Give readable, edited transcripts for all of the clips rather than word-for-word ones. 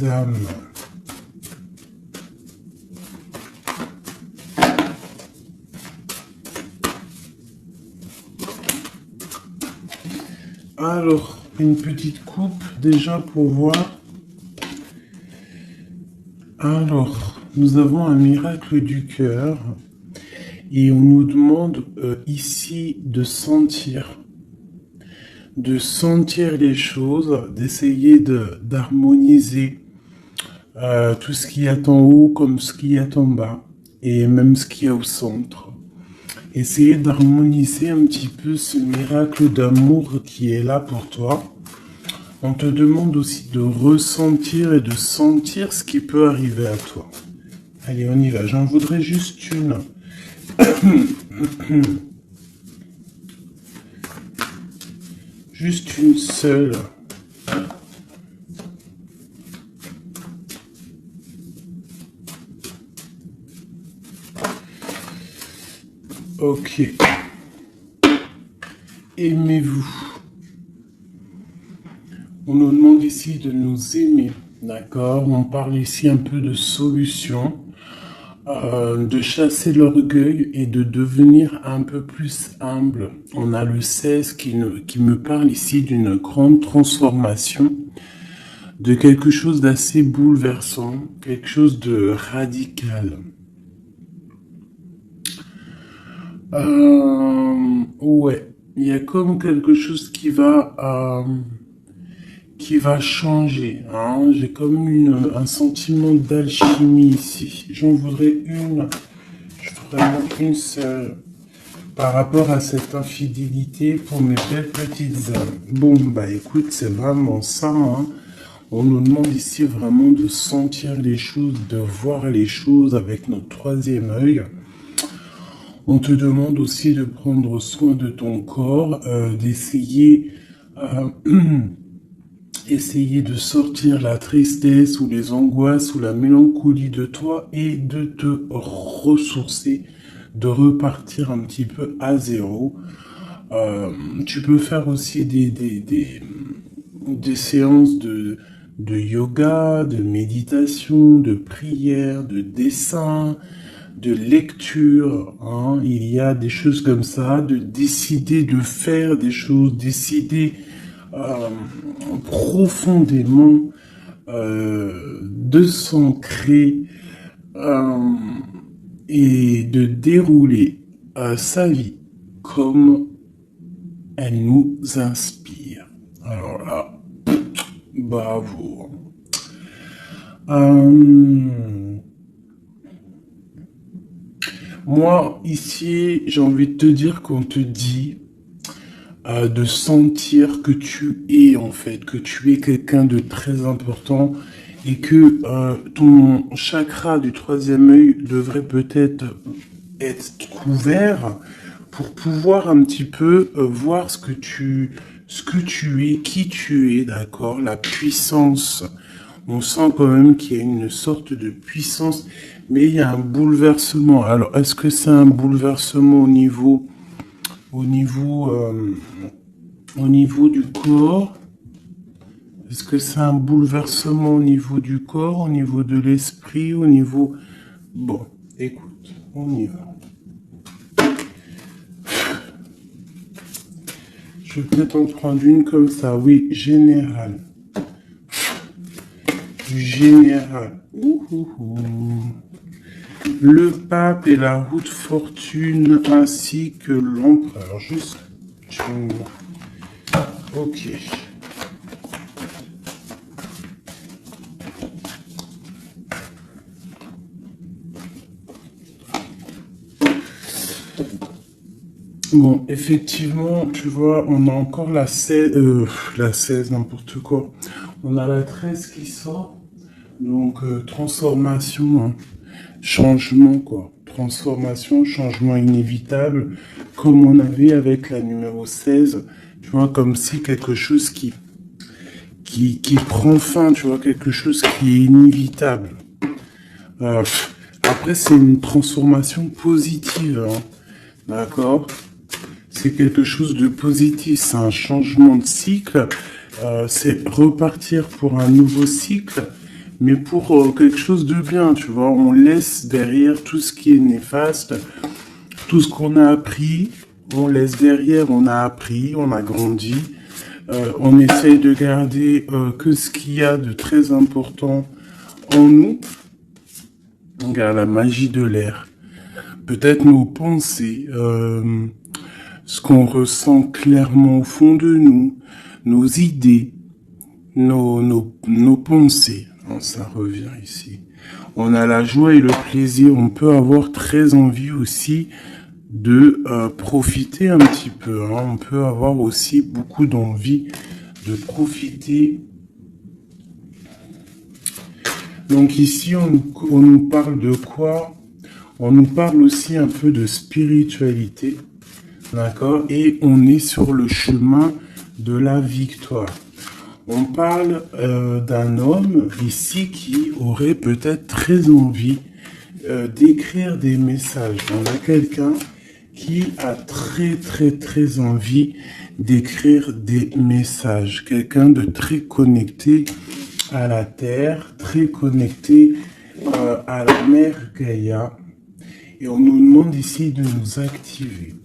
âmes. Alors, une petite coupe déjà pour voir. Alors, nous avons un miracle du cœur et on nous demande ici de sentir les choses, d'essayer d'harmoniser tout ce qu'il y a en haut comme ce qu'il y a en bas et même ce qu'il y a au centre. Essayer d'harmoniser un petit peu ce miracle d'amour qui est là pour toi. On te demande aussi de ressentir et de sentir ce qui peut arriver à toi. Allez, on y va. J'en voudrais juste une. Juste une seule. Ok. Aimez-vous. On nous demande ici de nous aimer, d'accord? On parle ici un peu de solution, de chasser l'orgueil et de devenir un peu plus humble. On a le 16 qui me parle ici d'une grande transformation, de quelque chose d'assez bouleversant, quelque chose de radical. Ouais, il y a comme quelque chose qui va changer. Hein. J'ai comme un sentiment d'alchimie ici. J'en voudrais vraiment une seule par rapport à cette infidélité pour mes belles petites âmes. Bon, bah écoute, c'est vraiment ça. Hein. On nous demande ici vraiment de sentir les choses, de voir les choses avec notre troisième œil. On te demande aussi de prendre soin de ton corps, d'essayer de sortir la tristesse ou les angoisses ou la mélancolie de toi et de te ressourcer, de repartir un petit peu à zéro. Tu peux faire aussi des séances de yoga, de méditation, de prière, de dessin, de lecture, hein. Il y a des choses comme ça, de décider de faire des choses, décider profondément de s'ancrer et de dérouler sa vie comme elle nous inspire. Alors là, bravo. Moi, ici, j'ai envie de te dire qu'on te dit de sentir que tu es, en fait, que tu es quelqu'un de très important et que ton chakra du troisième œil devrait peut-être être couvert pour pouvoir un petit peu voir ce que tu es, qui tu es, d'accord, la puissance. On sent quand même qu'il y a une sorte de puissance, mais il y a un bouleversement. Alors, est-ce que c'est un bouleversement au niveau du corps? Est-ce que c'est un bouleversement au niveau du corps, au niveau de l'esprit, au niveau... Bon, écoute, on y va. Je vais peut-être en prendre une comme ça, oui, général. Du général. Le pape et la roue de fortune ainsi que l'empereur. Juste. Ok. Bon, effectivement, tu vois, on a encore la 16, n'importe quoi. On a la 13 qui sort. Donc, transformation, hein. Changement, quoi. Transformation, changement inévitable, comme on avait avec la numéro 16. Tu vois, comme si quelque chose qui prend fin, tu vois, quelque chose qui est inévitable. Après, c'est une transformation positive, hein. D'accord? C'est quelque chose de positif, c'est un changement de cycle, c'est repartir pour un nouveau cycle, mais pour quelque chose de bien, tu vois. On laisse derrière tout ce qui est néfaste, tout ce qu'on a appris, on laisse derrière, on a appris, on a grandi. On essaye de garder que ce qu'il y a de très important en nous. On garde la magie de l'air. Peut-être nos pensées, ce qu'on ressent clairement au fond de nous, nos idées, nos pensées. Non, ça revient ici. On a la joie et le plaisir. On peut avoir très envie aussi de profiter un petit peu. Hein. On peut avoir aussi beaucoup d'envie de profiter. Donc ici, on nous parle de quoi? On nous parle aussi un peu de spiritualité. D'accord? Et on est sur le chemin de la victoire. On parle d'un homme ici qui aurait peut-être très envie d'écrire des messages. On a quelqu'un qui a très envie d'écrire des messages. Quelqu'un de très connecté à la terre, très connecté à la mère Gaïa. Et on nous demande ici de nous activer.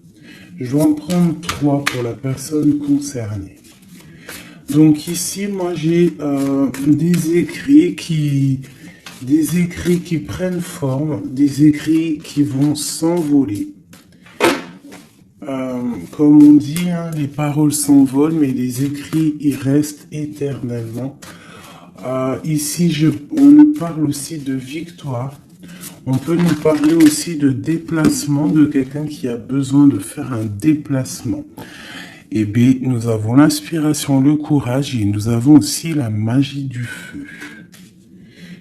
Je vais en prendre 3 pour la personne concernée. Donc ici, moi j'ai des écrits qui prennent forme, des écrits qui vont s'envoler. Comme on dit, hein, les paroles s'envolent, mais les écrits, ils restent éternellement. Ici, on nous parle aussi de victoire. On peut nous parler aussi de déplacement, de quelqu'un qui a besoin de faire un déplacement. Et bien, nous avons l'inspiration, le courage et nous avons aussi la magie du feu.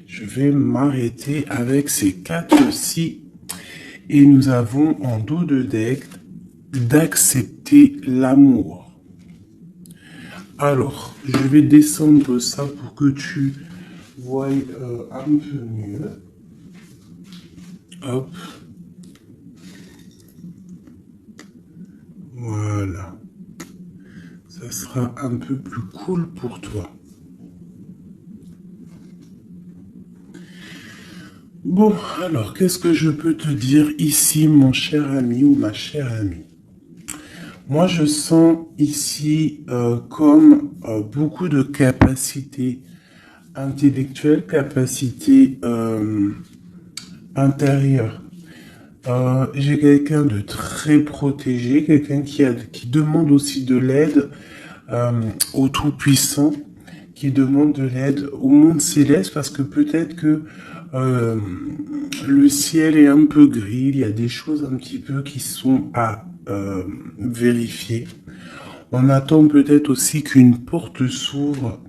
Je vais m'arrêter avec ces 4-ci. Et nous avons en dos de deck d'accepter l'amour. Alors, je vais descendre ça pour que tu voie un peu mieux. Hop. Voilà. Ça sera un peu plus cool pour toi. Bon, alors, qu'est-ce que je peux te dire ici, mon cher ami ou ma chère amie? Moi, je sens ici comme beaucoup de capacités intellectuelles, capacités intérieures. J'ai quelqu'un de très protégé, quelqu'un qui demande aussi de l'aide au Tout-Puissant, qui demande de l'aide au monde céleste, parce que peut-être que le ciel est un peu gris, il y a des choses un petit peu qui sont à vérifier. On attend peut-être aussi qu'une porte s'ouvre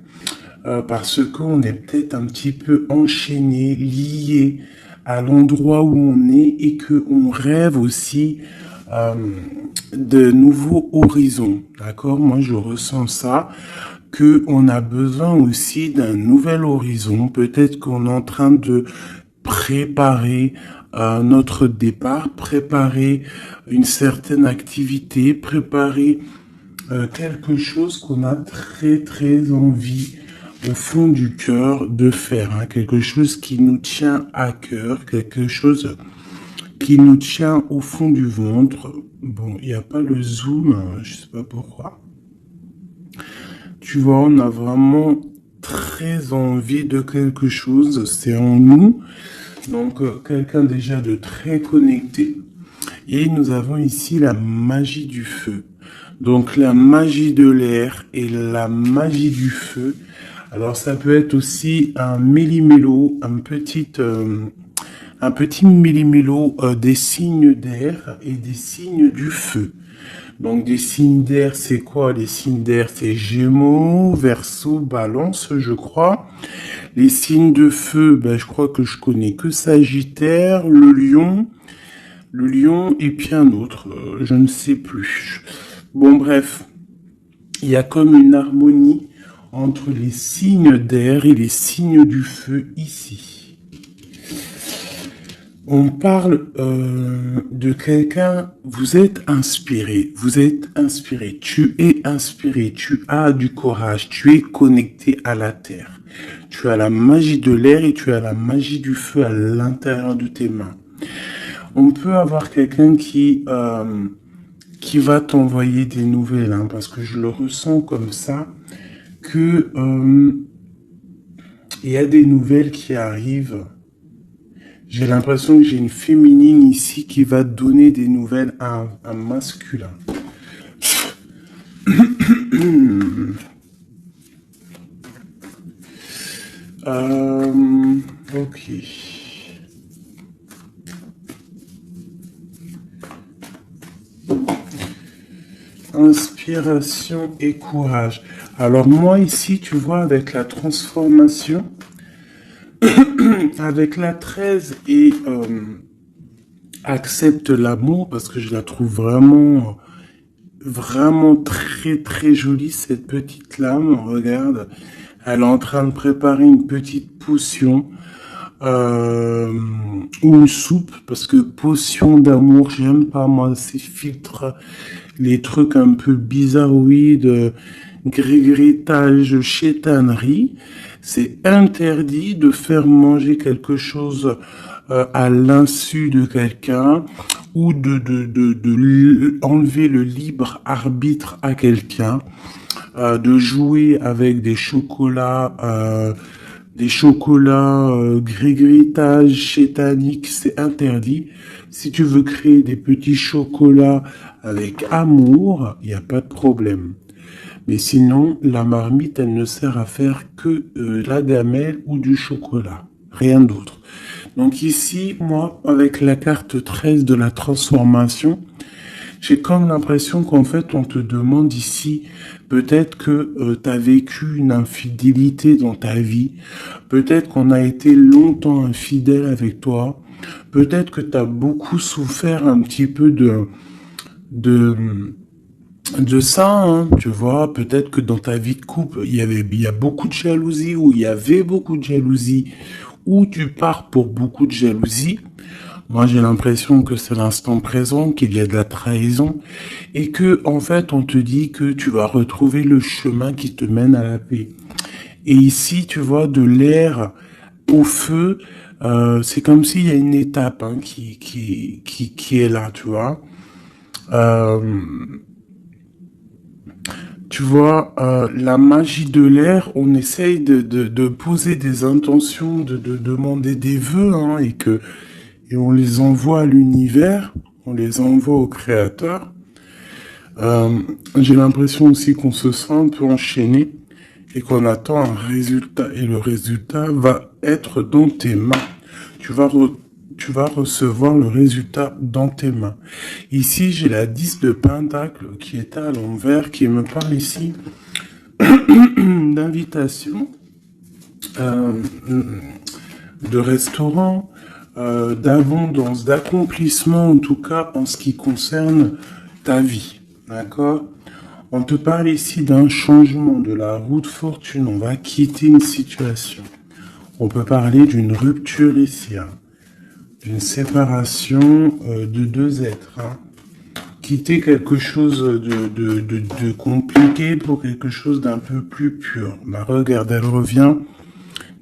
parce qu'on est peut-être un petit peu enchaîné, lié à l'endroit où on est et qu'on rêve aussi de nouveaux horizons. D'accord? Moi, je ressens ça, qu'on a besoin aussi d'un nouvel horizon. Peut-être qu'on est en train de préparer notre départ, préparer une certaine activité, préparer quelque chose qu'on a très envie au fond du cœur de faire, hein, quelque chose qui nous tient à cœur, quelque chose qui nous tient au fond du ventre. Bon, il n'y a pas le zoom, je sais pas pourquoi. Tu vois, on a vraiment très envie de quelque chose, c'est en nous. Donc, quelqu'un déjà de très connecté. Et nous avons ici la magie du feu. Donc, la magie de l'air et la magie du feu. Alors, ça peut être aussi un méli-mélo, un petit méli-mélo des signes d'air et des signes du feu. Donc, des signes d'air, c'est quoi? Les signes d'air, c'est Gémeaux, Verseau, Balance, je crois. Les signes de feu, ben, je crois que je connais que Sagittaire, le lion et puis un autre, je ne sais plus. Bon, bref, il y a comme une harmonie entre les signes d'air et les signes du feu ici. On parle de quelqu'un, vous êtes inspiré, tu es inspiré, tu as du courage, tu es connecté à la terre. Tu as la magie de l'air et tu as la magie du feu à l'intérieur de tes mains. On peut avoir quelqu'un qui va t'envoyer des nouvelles, hein, parce que je le ressens comme ça, que il y a des nouvelles qui arrivent. J'ai l'impression que j'ai une féminine ici qui va donner des nouvelles à un masculin. Ok. Inspiration et courage. Alors moi ici, tu vois, avec la transformation, avec la 13 et accepte l'amour, parce que je la trouve vraiment, vraiment très très jolie, cette petite lame. Regarde, elle est en train de préparer une petite potion. Ou une soupe, parce que potion d'amour, j'aime pas moi ces filtres, les trucs un peu bizarroïdes, grégritage, chétanerie. C'est interdit de faire manger quelque chose à l'insu de quelqu'un ou de enlever le libre arbitre à quelqu'un, de jouer avec des chocolats grégritage chétanique, c'est interdit. Si tu veux créer des petits chocolats avec amour, il n'y a pas de problème. Mais sinon, la marmite, elle ne sert à faire que la gamelle ou du chocolat. Rien d'autre. Donc ici, moi, avec la carte 13 de la transformation, j'ai comme l'impression qu'en fait, on te demande ici, peut-être que tu as vécu une infidélité dans ta vie, peut-être qu'on a été longtemps infidèle avec toi, peut-être que tu as beaucoup souffert un petit peu de ça, hein, tu vois, peut-être que dans ta vie de couple, il y a beaucoup de jalousie, ou il y avait beaucoup de jalousie, ou tu pars pour beaucoup de jalousie. Moi, j'ai l'impression que c'est l'instant présent, qu'il y a de la trahison, et que, en fait, on te dit que tu vas retrouver le chemin qui te mène à la paix. Et ici, tu vois, de l'air au feu, c'est comme s'il y a une étape, hein, qui est là, tu vois. Tu vois, la magie de l'air, on essaye de poser des intentions, de demander des vœux, hein, et on les envoie à l'univers, on les envoie au créateur. J'ai l'impression aussi qu'on se sent un peu enchaîné et qu'on attend un résultat. Et le résultat va être dans tes mains. Tu vas recevoir le résultat dans tes mains. Ici, j'ai la 10 de Pentacle qui est à l'envers, qui me parle ici d'invitation, de restaurant, d'abondance, d'accomplissement, en tout cas en ce qui concerne ta vie. D'accord? On te parle ici d'un changement de la roue de fortune. On va quitter une situation. On peut parler d'une rupture ici, hein, d'une séparation de deux êtres. Hein. Quitter quelque chose de compliqué pour quelque chose d'un peu plus pur. Bah, regarde, elle revient.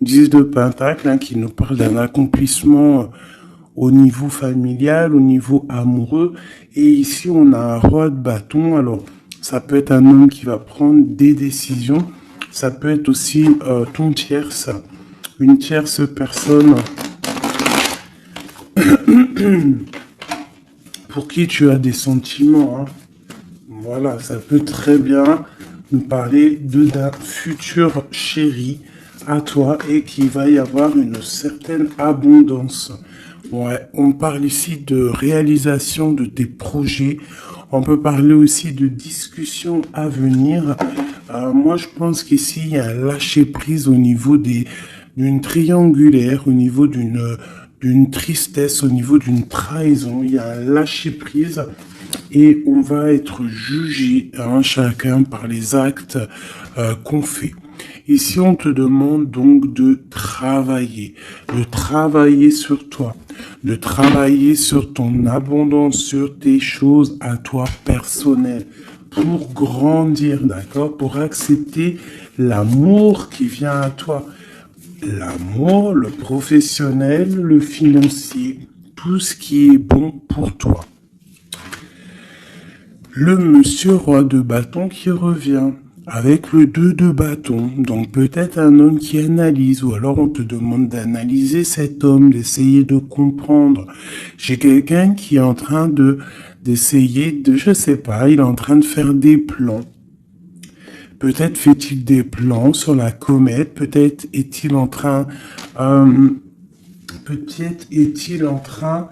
10 de Pentacle, hein, qui nous parle d'un accomplissement au niveau familial, au niveau amoureux. Et ici, on a un roi de bâton. Alors, ça peut être un homme qui va prendre des décisions. Ça peut être aussi ton tierce, une tierce personne pour qui tu as des sentiments. Hein. Voilà, ça peut très bien nous parler d'un futur chéri à toi et qu'il va y avoir une certaine abondance. Ouais, on parle ici de réalisation de tes projets. On peut parler aussi de discussions à venir. Moi, je pense qu'ici, il y a un lâcher-prise au niveau d'une triangulaire, au niveau d'une tristesse, au niveau d'une trahison. Il y a un lâcher-prise et on va être jugé, hein, chacun par les actes qu'on fait. Ici, on te demande donc de travailler sur toi, de travailler sur ton abondance, sur tes choses à toi personnelles, pour grandir, d'accord, pour accepter l'amour qui vient à toi. l'amour, le professionnel, le financier, tout ce qui est bon pour toi. Le monsieur roi de bâton qui revient avec le 2 de bâton, donc peut-être un homme qui analyse, ou alors on te demande d'analyser cet homme, d'essayer de comprendre. J'ai quelqu'un qui est en train d'essayer de, je sais pas, il est en train de faire des plans. Peut-être fait-il des plans sur la comète, peut-être est-il en train, peut-être est-il en train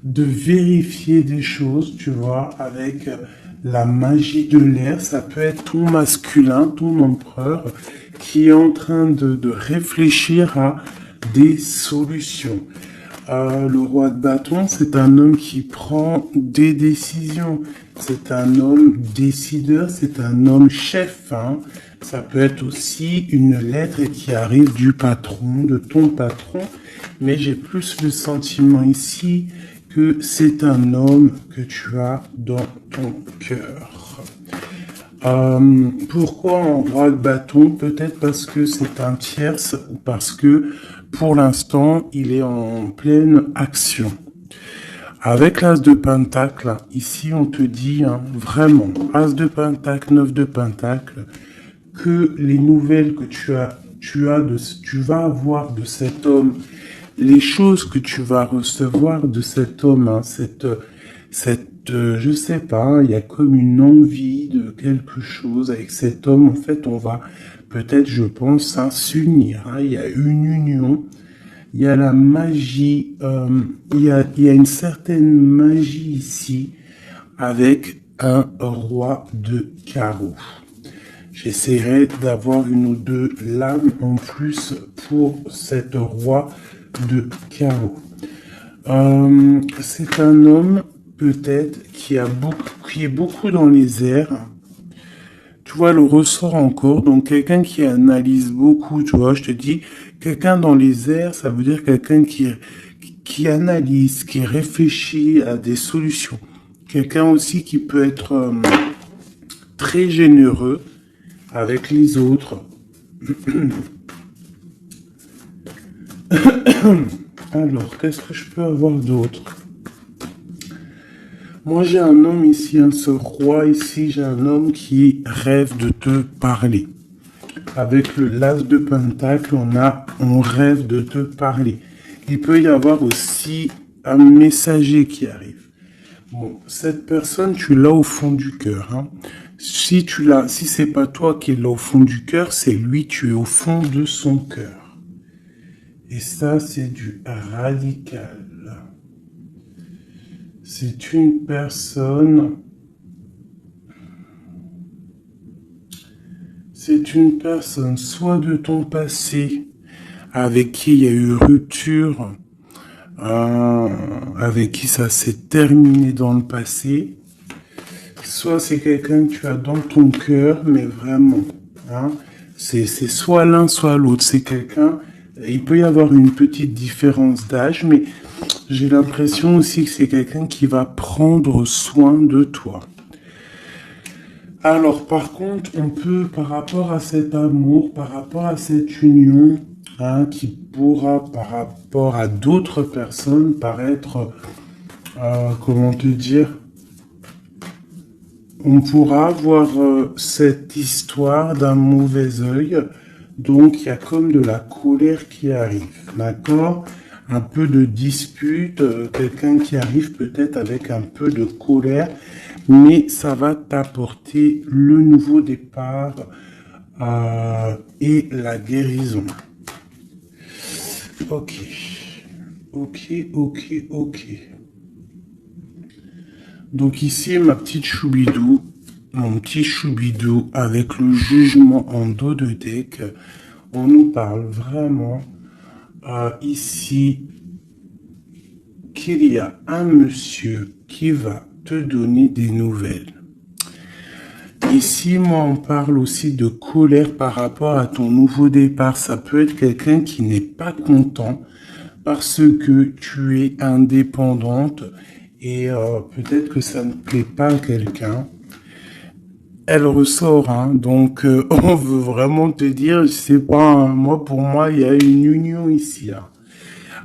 de vérifier des choses, tu vois, avec la magie de l'air. Ça peut être ton masculin, ton empereur, qui est en train de réfléchir à des solutions. Le roi de bâton, c'est un homme qui prend des décisions. C'est un homme décideur, c'est un homme chef. Hein. Ça peut être aussi une lettre qui arrive du patron, de ton patron. Mais j'ai plus le sentiment ici que c'est un homme que tu as dans ton cœur. Pourquoi en roi de bâton? Peut-être parce que c'est un tierce ou parce que pour l'instant il est en pleine action. Avec l'as de pentacle, ici on te dit hein, vraiment, as de pentacle, 9 de pentacle, que les nouvelles que tu vas avoir de cet homme, les choses que tu vas recevoir de cet homme, hein, je sais pas, il y a comme une envie de quelque chose avec cet homme. En fait, on va peut-être, je pense, hein, s'unir. Hein, il y a une union, il y a la magie, il y a une certaine magie ici avec un roi de carreau. J'essaierai d'avoir une ou deux lames en plus pour cet roi de carreau. C'est un homme peut-être qui est beaucoup dans les airs. Tu vois le ressort encore, donc quelqu'un qui analyse beaucoup, tu vois, je te dis, quelqu'un dans les airs, ça veut dire quelqu'un qui analyse, qui réfléchit à des solutions. Quelqu'un aussi qui peut être très généreux avec les autres. Alors, qu'est-ce que je peux avoir d'autre? Moi, j'ai un homme ici, hein, ce roi ici, j'ai un homme qui rêve de te parler. Avec le l'as de pentacle, on rêve de te parler. Il peut y avoir aussi un messager qui arrive. Bon, cette personne, tu l'as au fond du cœur. Hein. Si c'est pas toi qui es là au fond du cœur, c'est lui, tu es au fond de son cœur. Et ça, c'est du radical. C'est une personne soit de ton passé, avec qui il y a eu rupture, avec qui ça s'est terminé dans le passé, soit c'est quelqu'un que tu as dans ton cœur, mais vraiment, hein, c'est soit l'un, soit l'autre, c'est quelqu'un, il peut y avoir une petite différence d'âge, mais j'ai l'impression aussi que c'est quelqu'un qui va prendre soin de toi. Alors, par contre, on peut, par rapport à cet amour, par rapport à cette union, hein, qui pourra, par rapport à d'autres personnes, paraître, comment te dire, on pourra voir cette histoire d'un mauvais œil. Donc, il y a comme de la colère qui arrive, d'accord? Un peu de dispute, quelqu'un qui arrive peut-être avec un peu de colère, mais ça va t'apporter le nouveau départ et la guérison. Ok, ok, ok, ok. Donc ici, ma petite choubidou, mon petit choubidou avec le jugement en dos de deck, on nous parle vraiment ici qu'il y a un monsieur qui va te donner des nouvelles. Ici, moi, on parle aussi de colère par rapport à ton nouveau départ. Ça peut être quelqu'un qui n'est pas content parce que tu es indépendante et peut-être que ça ne plaît pas à quelqu'un. elle ressort, hein. Donc, on veut vraiment te dire, je sais pas, hein, moi, pour moi, il y a une union ici, hein.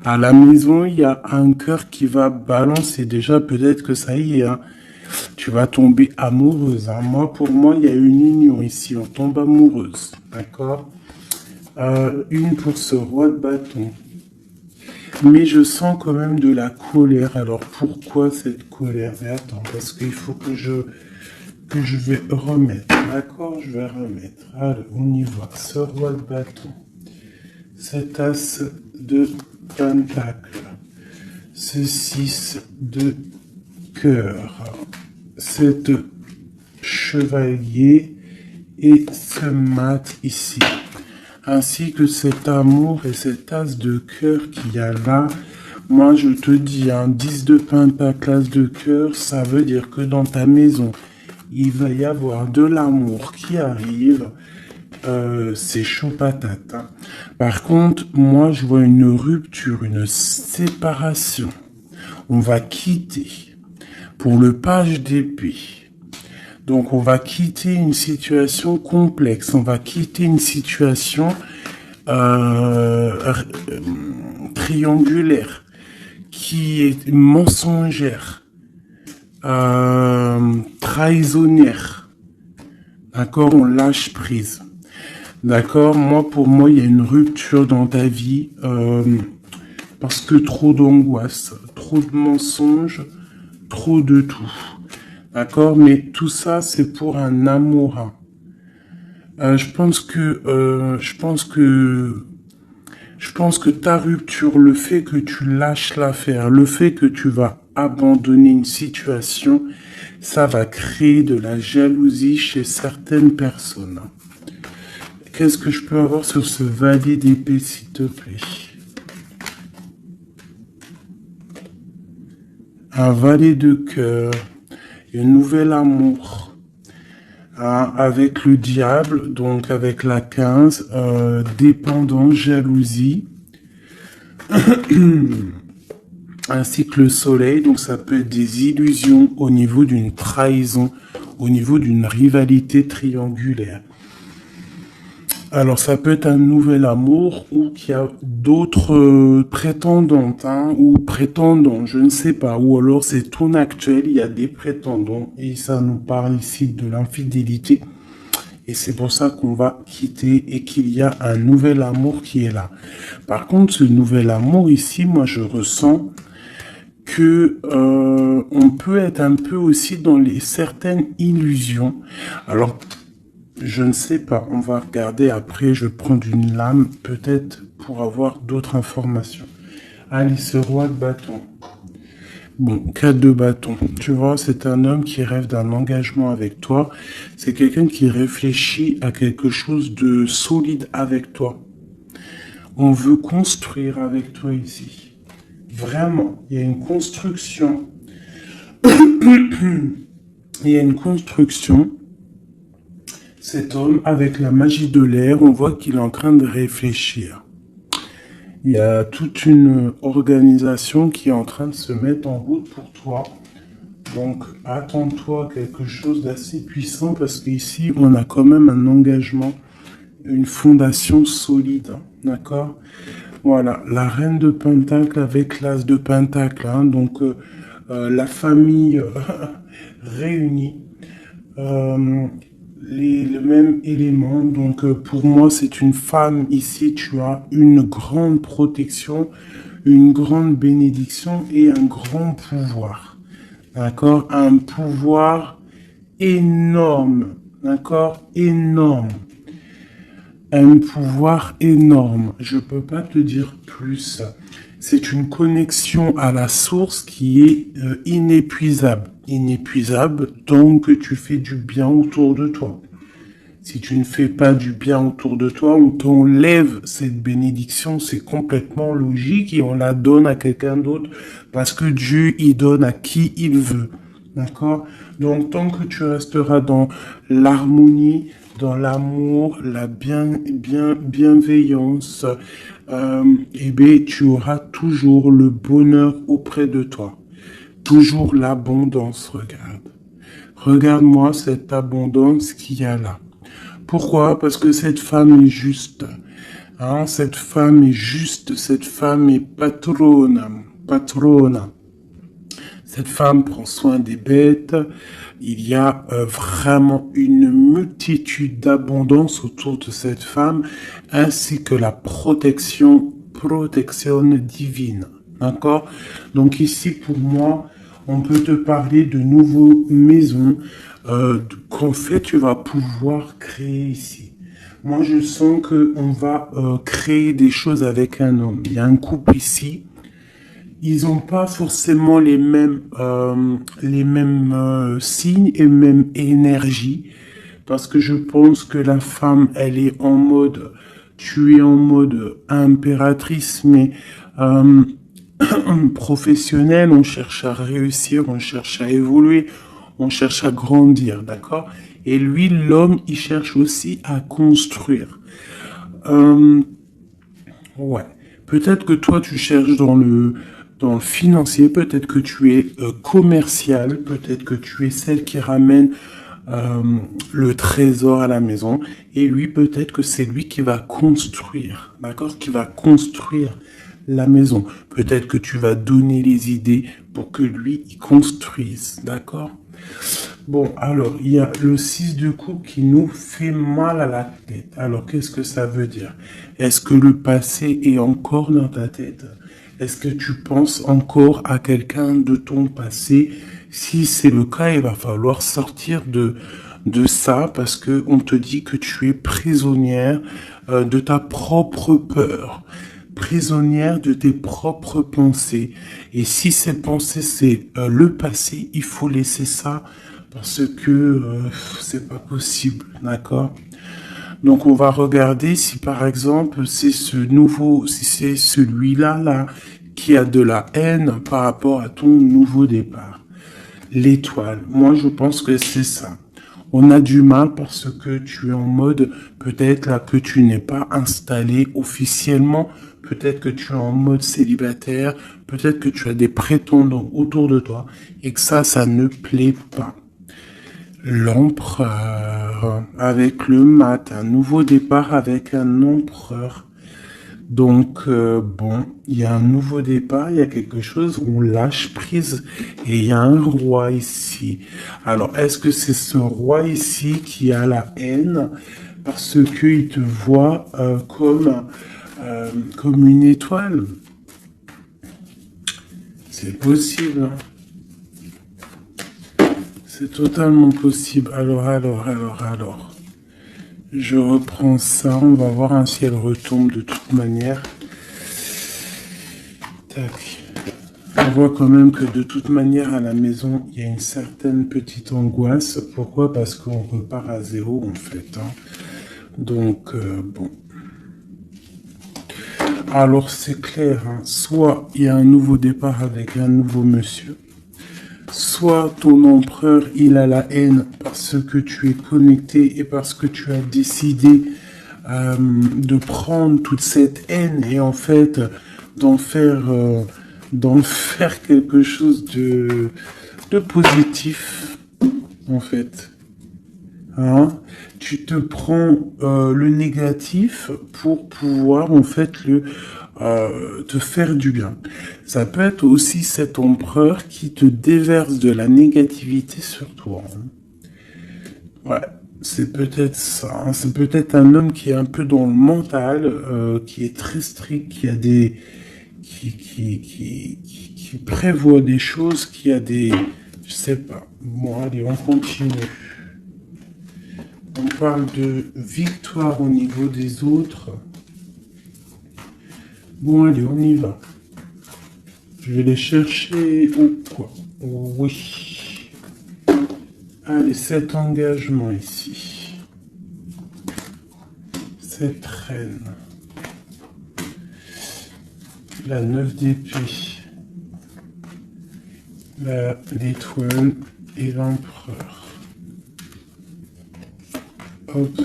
À la maison, il y a un cœur qui va balancer. Déjà, peut-être que ça y est, hein. Tu vas tomber amoureuse, hein. Moi, pour moi, il y a une union ici. On tombe amoureuse. D'accord? Une pour ce roi de bâton. Mais je sens quand même de la colère. Alors, pourquoi cette colère? Mais attends, parce qu'il faut que je vais remettre. D'accord? Je vais remettre. Allez, on y va. Ce roi de bâton. Cet as de pentacle. Ce 6 de cœur. Cet chevalier et ce mat ici. Ainsi que cet amour et cet as de cœur qu'il y a là. Moi, je te dis, un 10 de pentacle, as de cœur, ça veut dire que dans ta maison, il va y avoir de l'amour qui arrive. C'est chaud patate, hein. Par contre, moi, je vois une rupture, une séparation. On va quitter pour le page d'épée. Donc, on va quitter une situation complexe. On va quitter une situation triangulaire qui est mensongère, trahisonnière. D'accord? On lâche prise. D'accord? Moi, pour moi, il y a une rupture dans ta vie parce que trop d'angoisse, trop de mensonges, trop de tout. D'accord? Mais tout ça, c'est pour un amour, hein. Je pense que ta rupture, le fait que tu lâches l'affaire, le fait que tu vas abandonner une situation, ça va créer de la jalousie chez certaines personnes. Qu'est-ce que je peux avoir sur ce valet d'épée, s'il te plaît? Un valet de cœur, un nouvel amour, hein, avec le diable, donc avec la 15, dépendance, jalousie, ainsi que le soleil, donc ça peut être des illusions au niveau d'une trahison, au niveau d'une rivalité triangulaire. Alors, ça peut être un nouvel amour ou qu'il y a d'autres prétendantes, hein, ou prétendants, je ne sais pas. Ou alors, c'est ton actuel, il y a des prétendants et ça nous parle ici de l'infidélité. Et c'est pour ça qu'on va quitter et qu'il y a un nouvel amour qui est là. Par contre, ce nouvel amour ici, moi, je ressens que on peut être un peu aussi dans certaines illusions. Alors, je ne sais pas, on va regarder après, je vais prendre une lame, peut-être pour avoir d'autres informations. Allez, ce roi de bâton. Bon, 4 de bâton. Tu vois, c'est un homme qui rêve d'un engagement avec toi. C'est quelqu'un qui réfléchit à quelque chose de solide avec toi. On veut construire avec toi ici. Vraiment, il y a une construction. Il y a une construction. Cet homme, avec la magie de l'air, on voit qu'il est en train de réfléchir. Il y a toute une organisation qui est en train de se mettre en route pour toi. Donc, attends-toi à quelque chose d'assez puissant parce qu'ici, on a quand même un engagement, une fondation solide. D'accord? Voilà, la reine de Pentacle avec l'as de Pentacle. Hein, donc, la famille réunie. Le même élément. Donc, pour moi, c'est une femme. Ici, tu as une grande protection, une grande bénédiction et un grand pouvoir. D'accord? Un pouvoir énorme. D'accord? Énorme. Un pouvoir énorme. Je peux pas te dire plus. C'est une connexion à la source qui est inépuisable. Inépuisable, donc que tu fais du bien autour de toi. Si tu ne fais pas du bien autour de toi, on t'enlève cette bénédiction, c'est complètement logique et on la donne à quelqu'un d'autre parce que Dieu, il donne à qui il veut. D'accord? Donc, tant que tu resteras dans l'harmonie, dans l'amour, la bienveillance, eh bien, tu auras toujours le bonheur auprès de toi. Toujours l'abondance, regarde. Regarde-moi cette abondance qu'il y a là. Pourquoi? Parce que cette femme est juste. Hein, cette femme est juste, cette femme est patrona. Cette femme prend soin des bêtes. Il y a vraiment une multitude d'abondance autour de cette femme, ainsi que la protection divine. D'accord? Donc ici, pour moi, on peut te parler de nouvelles maisons qu'en fait, tu vas pouvoir créer ici. Moi, je sens qu'on va créer des choses avec un homme. Il y a un couple ici. Ils n'ont pas forcément les mêmes signes et même énergie. Parce que je pense que la femme, elle est en mode, tu es en mode impératrice, mais professionnelle. On cherche à réussir, on cherche à évoluer, on cherche à grandir, d'accord? Et lui, l'homme, il cherche aussi à construire. Ouais. Peut-être que toi, tu cherches dans le financier, peut-être que tu es commercial, peut-être que tu es celle qui ramène le trésor à la maison. Et lui, peut-être que c'est lui qui va construire, d'accord? Qui va construire la maison. Peut-être que tu vas donner les idées pour que lui, il construise, d'accord? Bon, alors, il y a le 6 de coupe qui nous fait mal à la tête. Alors, qu'est-ce que ça veut dire? Est-ce que le passé est encore dans ta tête? Est-ce que tu penses encore à quelqu'un de ton passé? Si c'est le cas, il va falloir sortir de ça parce que on te dit que tu es prisonnière de ta propre peur, prisonnière de tes propres pensées. Et si ces pensées, c'est le passé, il faut laisser ça parce que c'est pas possible, d'accord? Donc on va regarder si par exemple c'est si c'est celui-là là qui a de la haine par rapport à ton nouveau départ. L'étoile, moi je pense que c'est ça. On a du mal parce que tu es en mode, peut-être là que tu n'es pas installé officiellement, peut-être que tu es en mode célibataire, peut-être que tu as des prétendants autour de toi et que ça ne plaît pas. L'empereur avec le mat, un nouveau départ avec un empereur. Donc bon, il y a un nouveau départ, il y a quelque chose, on lâche prise et il y a un roi ici. Alors est-ce que c'est ce roi ici qui a la haine parce qu'il te voit comme une étoile? C'est possible, hein. C'est totalement possible. Alors. Je reprends ça, on va voir si elle retombe de toute manière. Tac. On voit quand même que de toute manière à la maison, il y a une certaine petite angoisse. Pourquoi? Parce qu'on repart à zéro en fait. Hein. Donc, bon. Alors c'est clair, hein. Soit il y a un nouveau départ avec un nouveau monsieur. Soit ton empereur, il a la haine parce que tu es connecté et parce que tu as décidé de prendre toute cette haine et en fait d'en faire, quelque chose de positif, en fait. Hein? Tu te prends le négatif pour pouvoir en fait te faire du bien. Ça peut être aussi cet empereur qui te déverse de la négativité sur toi. Hein. Ouais, c'est peut-être ça. Hein. C'est peut-être un homme qui est un peu dans le mental, qui est très strict, qui a des, qui prévoit des choses, qui a des, je sais pas. Bon, allez, on continue. On parle de victoire au niveau des autres. Bon, allez, on y va. Je vais les chercher ou quoi? Oui. Allez, cet engagement ici. Cette reine. La 9 d'épée. L'étoile et l'empereur. Hop.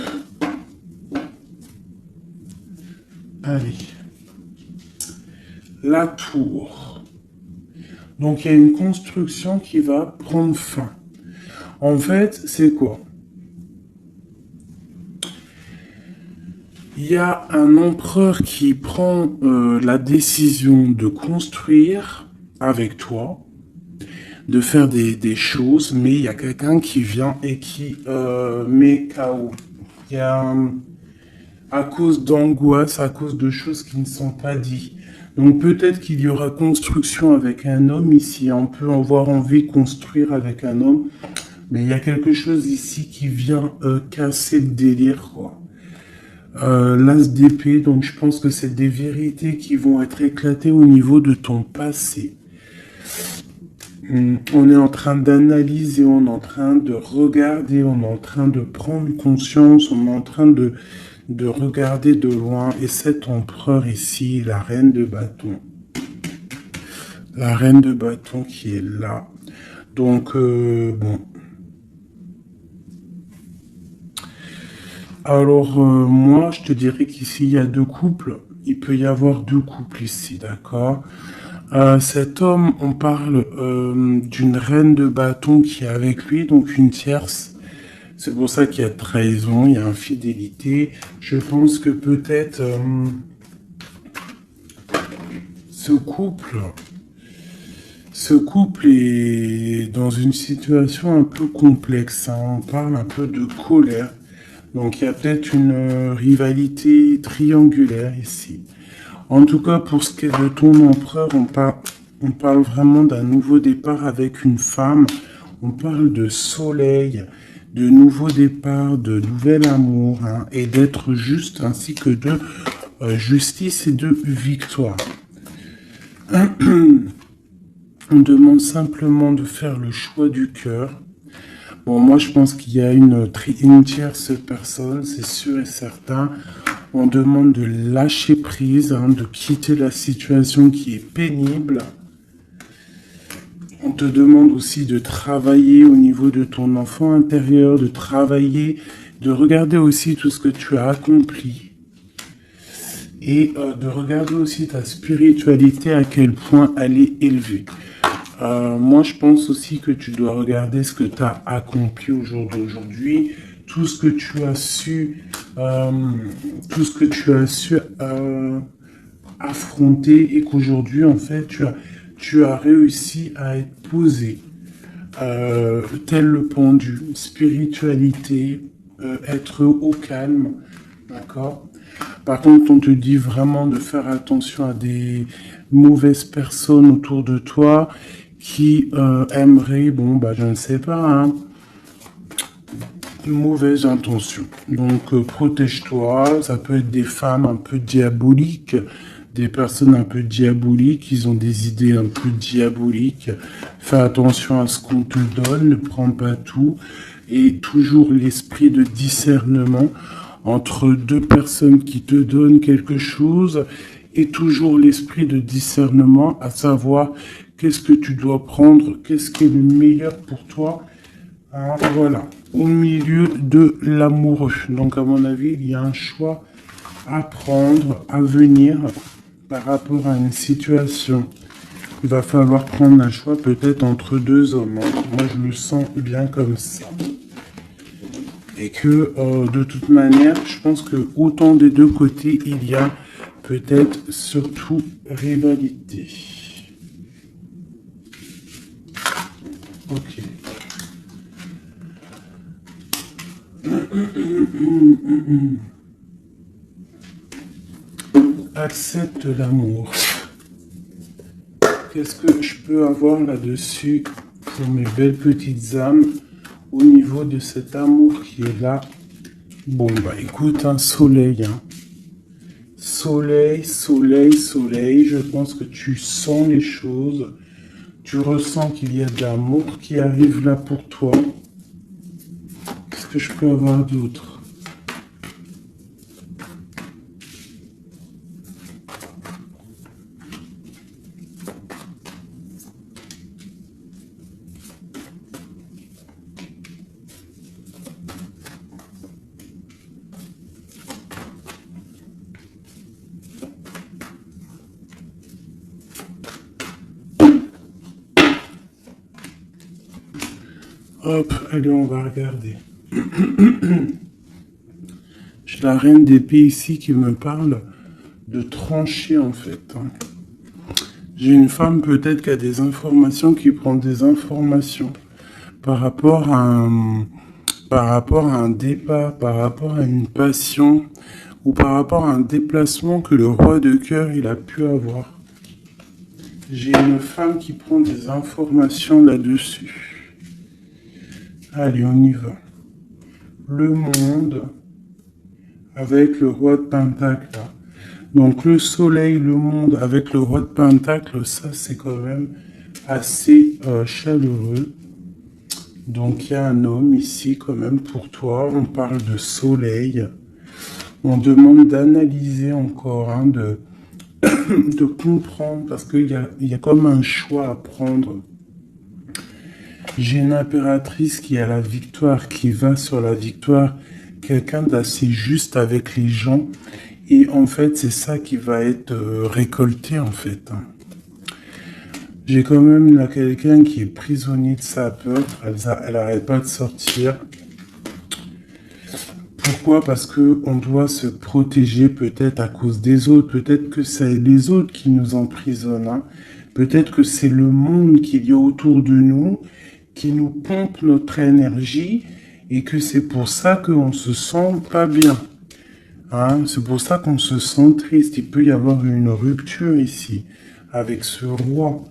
Allez. La tour. Donc il y a une construction qui va prendre fin. En fait, c'est quoi? Il y a un empereur qui prend la décision de construire avec toi, de faire des choses, mais il y a quelqu'un qui vient et qui met KO. Il y a, à cause d'angoisse, à cause de choses qui ne sont pas dites. Donc peut-être qu'il y aura construction avec un homme ici. On peut avoir envie de construire avec un homme, mais il y a quelque chose ici qui vient casser le délire, quoi. L'as d'épée, donc je pense que c'est des vérités qui vont être éclatées au niveau de ton passé. On est en train d'analyser, on est en train de regarder, on est en train de prendre conscience, on est en train de regarder de loin. Et cet empereur ici, la reine de bâton. La reine de bâton qui est là. Donc, bon. Alors, moi, je te dirais qu'ici, il y a deux couples. Il peut y avoir deux couples ici, d'accord? Cet homme, on parle d'une reine de bâton qui est avec lui, donc une tierce. C'est pour ça qu'il y a trahison, il y a infidélité. Je pense que peut-être ce couple est dans une situation un peu complexe, hein. On parle un peu de colère. Donc il y a peut-être une rivalité triangulaire ici. En tout cas, pour ce qui est de ton empereur, on parle vraiment d'un nouveau départ avec une femme. On parle de soleil, de nouveau départ, de nouvel amour, hein, et d'être juste, ainsi que de justice et de victoire. On demande simplement de faire le choix du cœur. Bon, moi, je pense qu'il y a une tierce personne, c'est sûr et certain. On demande de lâcher prise, hein, de quitter la situation qui est pénible. On te demande aussi de travailler au niveau de ton enfant intérieur, de travailler, de regarder aussi tout ce que tu as accompli. Et de regarder aussi ta spiritualité, à quel point elle est élevée. Moi, je pense aussi que tu dois regarder ce que tu as accompli au jour d'aujourd'hui, tout ce que tu as su, affronter, et qu'aujourd'hui, en fait, tu as réussi à être posé, tel le pendu, spiritualité, être au calme, d'accord? Par contre, on te dit vraiment de faire attention à des mauvaises personnes autour de toi qui aimeraient, bon, bah, je ne sais pas, hein, mauvaise intention. Donc, protège-toi. Ça peut être des femmes un peu diaboliques, des personnes un peu diaboliques, ils ont des idées un peu diaboliques. Fais attention à ce qu'on te donne, ne prends pas tout. Et toujours l'esprit de discernement entre deux personnes qui te donnent quelque chose, et toujours l'esprit de discernement, à savoir qu'est-ce que tu dois prendre, qu'est-ce qui est le meilleur pour toi. Hein, voilà, au milieu de l'amoureux. Donc à mon avis, il y a un choix à prendre, à venir par rapport à une situation. Il va falloir prendre un choix peut-être entre deux hommes, hein. Moi, je le sens bien comme ça. Et que de toute manière, je pense que autant des deux côtés, il y a peut-être surtout rivalité. Ok. Accepte l'amour. Qu'est-ce que je peux avoir là-dessus pour mes belles petites âmes au niveau de cet amour qui est là? Bon, bah écoute, un soleil, hein. Soleil, soleil, soleil. Je pense que tu sens les choses. Tu ressens qu'il y a de l'amour qui arrive là pour toi. Qu'est-ce que je peux avoir d'autre? Hop, allez, on va regarder. J'ai la reine d'épée ici qui me parle de trancher en fait. J'ai une femme peut-être qui a des informations, qui prend des informations par rapport à un départ, par rapport à une passion ou par rapport à un déplacement que le roi de cœur il a pu avoir. J'ai une femme qui prend des informations là-dessus. Allez, on y va. Le monde avec le roi de Pentacle. Donc le soleil, le monde avec le roi de Pentacle, ça c'est quand même assez chaleureux. Donc il y a un homme ici quand même pour toi. On parle de soleil. On demande d'analyser encore, hein, de comprendre parce qu'il y a comme un choix à prendre. J'ai une impératrice qui a la victoire, qui va sur la victoire, quelqu'un d'assez juste avec les gens. Et en fait, c'est ça qui va être récolté en fait. J'ai quand même là quelqu'un qui est prisonnier de sa peur. Elle n'arrête pas de sortir. Pourquoi? Parce que on doit se protéger peut-être à cause des autres. Peut-être que c'est les autres qui nous emprisonnent. Hein. Peut-être que c'est le monde qu'il y a autour de nous qui nous pompe notre énergie et que c'est pour ça qu'on se sent pas bien. Hein, c'est pour ça qu'on se sent triste. Il peut y avoir une rupture ici avec ce roi.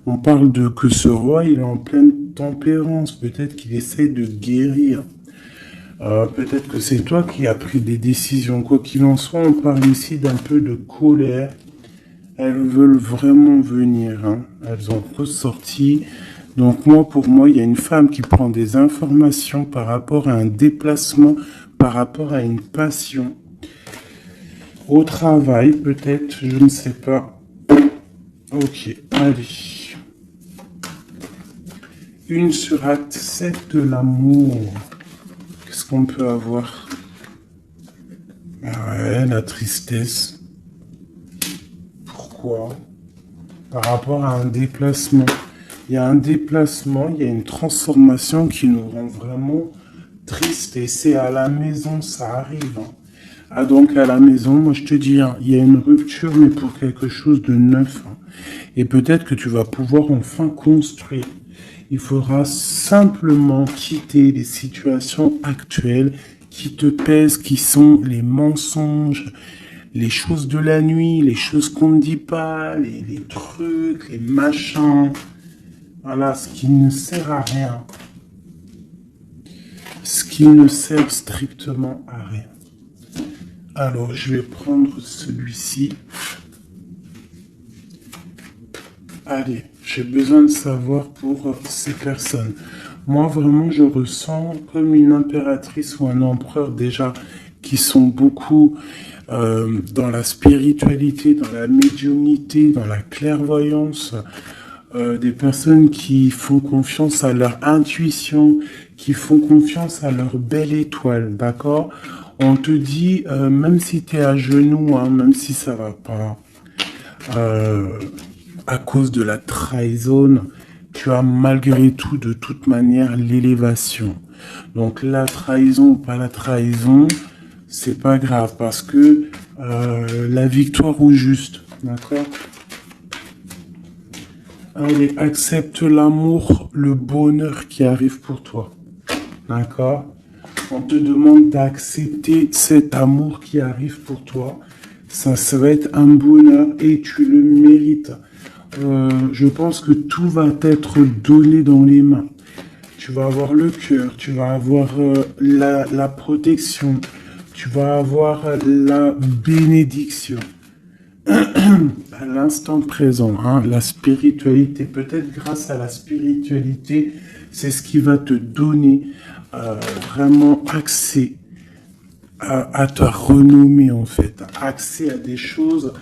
On parle de que ce roi, il est en pleine tempérance. Peut-être qu'il essaie de guérir. Peut-être que c'est toi qui as pris des décisions. Quoi qu'il en soit, on parle ici d'un peu de colère. Elles veulent vraiment venir. Hein. Elles ont ressorti. Donc pour moi, il y a une femme qui prend des informations par rapport à un déplacement, par rapport à une passion. Au travail, peut-être, je ne sais pas. Ok, allez. Une sur acte 7 de l'amour. Qu'est-ce qu'on peut avoir? Ah ouais, la tristesse. Pourquoi? Par rapport à un déplacement. Il y a un déplacement, il y a une transformation qui nous rend vraiment tristes. Et c'est à la maison, ça arrive. Hein. Ah donc à la maison, moi je te dis, hein, il y a une rupture, mais pour quelque chose de neuf. Hein. Et peut-être que tu vas pouvoir enfin construire. Il faudra simplement quitter les situations actuelles qui te pèsent, qui sont les mensonges, les choses de la nuit, les choses qu'on ne dit pas, les trucs, les machins. Voilà, ce qui ne sert à rien. Ce qui ne sert strictement à rien. Alors, je vais prendre celui-ci. Allez, j'ai besoin de savoir pour ces personnes. Moi, vraiment, je ressens comme une impératrice ou un empereur déjà qui sont beaucoup dans la spiritualité, dans la médiumnité, dans la clairvoyance. Des personnes qui font confiance à leur intuition, qui font confiance à leur belle étoile, d'accord? On te dit, même si tu es à genoux, hein, même si ça va pas, à cause de la trahison, tu as malgré tout, de toute manière, l'élévation. Donc la trahison ou pas la trahison, c'est pas grave parce que la victoire au juste, d'accord? Allez, accepte l'amour, le bonheur qui arrive pour toi. D'accord? On te demande d'accepter cet amour qui arrive pour toi. Ça va être un bonheur et tu le mérites. Je pense que tout va t'être donné dans les mains. Tu vas avoir le cœur, tu vas avoir la protection, tu vas avoir la bénédiction. À l'instant présent, hein, la spiritualité, peut-être grâce à la spiritualité, c'est ce qui va te donner vraiment accès à ta renommée en fait, accès à des choses